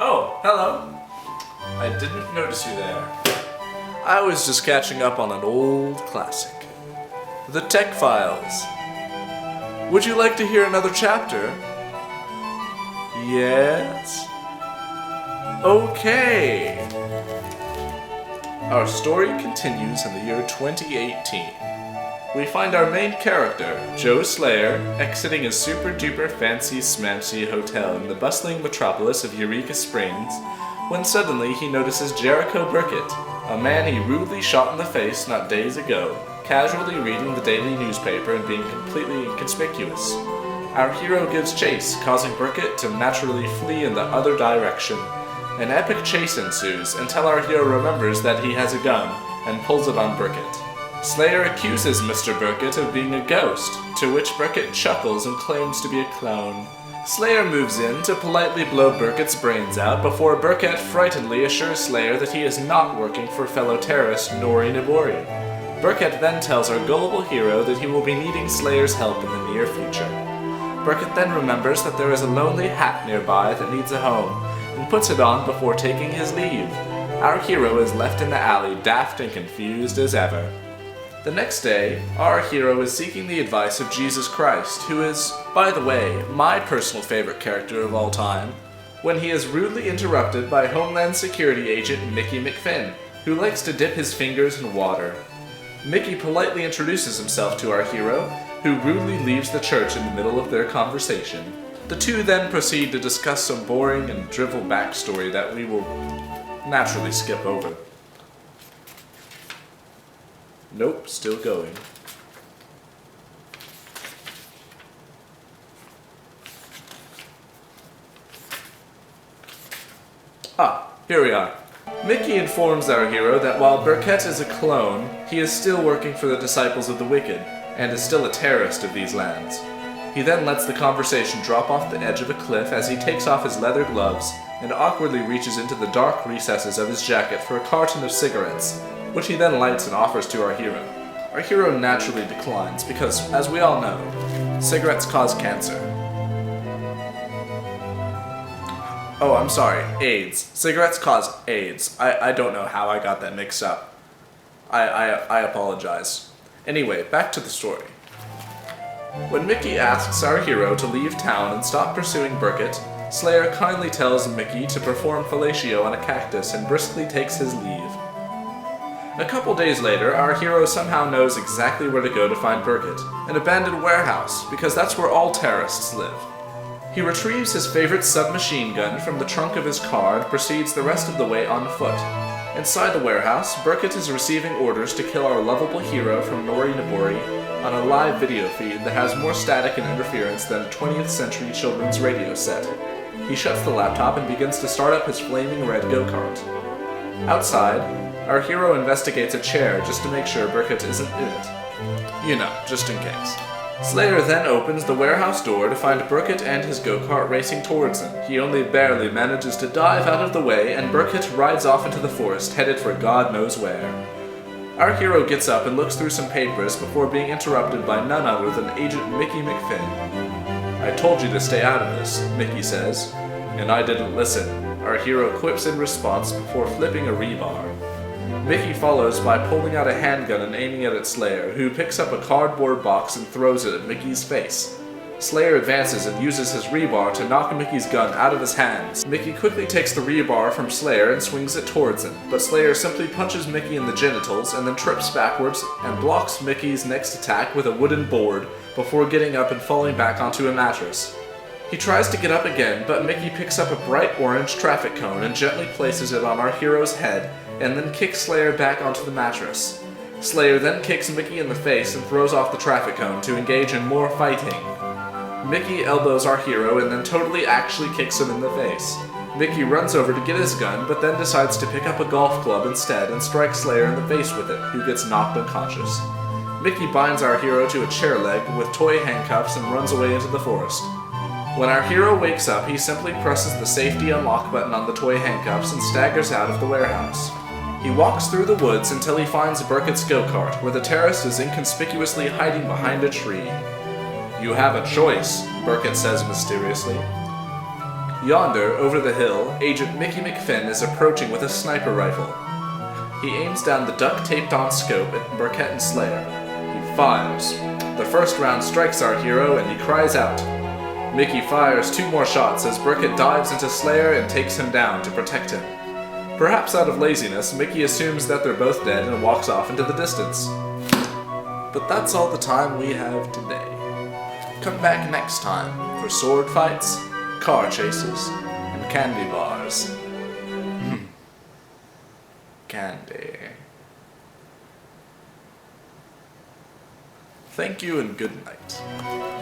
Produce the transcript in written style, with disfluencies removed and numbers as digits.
Oh, hello. I didn't notice you there. I was just catching up on an old classic. The Tech Files. Would you like to hear another chapter? Yes? Okay. Our story continues in the year 2018. We find our main character, Joe Slayer, exiting a super-duper fancy-smancy hotel in the bustling metropolis of Eureka Springs, when suddenly he notices Jericho Burkett, a man he rudely shot in the face not days ago, casually reading the daily newspaper and being completely inconspicuous. Our hero gives chase, causing Burkett to naturally flee in the other direction. An epic chase ensues until our hero remembers that he has a gun and pulls it on Burkett. Slayer accuses Mr. Burkett of being a ghost, to which Burkett chuckles and claims to be a clone. Slayer moves in to politely blow Burkett's brains out before Burkett frightenedly assures Slayer that he is not working for fellow terrorist Nori Nibori. Burkett then tells our gullible hero that he will be needing Slayer's help in the near future. Burkett then remembers that there is a lonely hat nearby that needs a home, and puts it on before taking his leave. Our hero is left in the alley, daft and confused as ever. The next day, our hero is seeking the advice of Jesus Christ, who is, by the way, my personal favorite character of all time, when he is rudely interrupted by Homeland Security agent Mickey McFinn, who likes to dip his fingers in water. Mickey politely introduces himself to our hero, who rudely leaves the church in the middle of their conversation. The two then proceed to discuss some boring and drivel backstory that we will naturally skip over. Nope, still going. Here we are. Mickey informs our hero that while Burkett is a clone, he is still working for the Disciples of the Wicked, and is still a terrorist of these lands. He then lets the conversation drop off the edge of a cliff as he takes off his leather gloves and awkwardly reaches into the dark recesses of his jacket for a carton of cigarettes, which he then lights and offers to our hero. Our hero naturally declines because, as we all know, cigarettes cause cancer. Oh, I'm sorry, AIDS. Cigarettes cause AIDS. I don't know how I got that mixed up. I apologize. Anyway, back to the story. When Mickey asks our hero to leave town and stop pursuing Burkett, Slayer kindly tells Mickey to perform fellatio on a cactus and briskly takes his leave. A couple days later, our hero somehow knows exactly where to go to find Burkett, an abandoned warehouse, because that's where all terrorists live. He retrieves his favorite submachine gun from the trunk of his car and proceeds the rest of the way on foot. Inside the warehouse, Burkett is receiving orders to kill our lovable hero from Nori Nibori on a live video feed that has more static and interference than a 20th century children's radio set. He shuts the laptop and begins to start up his flaming red go-kart. Outside, our hero investigates a chair just to make sure Burkett isn't in it. You know, just in case. Slayer then opens the warehouse door to find Burkett and his go-kart racing towards him. He only barely manages to dive out of the way, and Burkett rides off into the forest, headed for God knows where. Our hero gets up and looks through some papers before being interrupted by none other than Agent Mickey McFinn. "I told you to stay out of this," Mickey says, "and I didn't listen," our hero quips in response before flipping a rebar. Mickey follows by pulling out a handgun and aiming it at Slayer, who picks up a cardboard box and throws it at Mickey's face. Slayer advances and uses his rebar to knock Mickey's gun out of his hands. Mickey quickly takes the rebar from Slayer and swings it towards him, but Slayer simply punches Mickey in the genitals and then trips backwards and blocks Mickey's next attack with a wooden board before getting up and falling back onto a mattress. He tries to get up again, but Mickey picks up a bright orange traffic cone and gently places it on our hero's head, and then kicks Slayer back onto the mattress. Slayer then kicks Mickey in the face and throws off the traffic cone to engage in more fighting. Mickey elbows our hero and then totally actually kicks him in the face. Mickey runs over to get his gun, but then decides to pick up a golf club instead and strikes Slayer in the face with it, who gets knocked unconscious. Mickey binds our hero to a chair leg with toy handcuffs and runs away into the forest. When our hero wakes up, he simply presses the safety unlock button on the toy handcuffs and staggers out of the warehouse. He walks through the woods until he finds Burkett's go-kart, where the terrorist is inconspicuously hiding behind a tree. "You have a choice," Burkett says mysteriously. Yonder, over the hill, Agent Mickey McFinn is approaching with a sniper rifle. He aims down the duct-taped-on scope at Burkett and Slayer. He fires. The first round strikes our hero, and he cries out. Mickey fires 2 more shots as Burkett dives into Slayer and takes him down to protect him. Perhaps out of laziness, Mickey assumes that they're both dead and walks off into the distance. But that's all the time we have today. Come back next time for sword fights, car chases, and candy bars. Candy. Thank you and good night.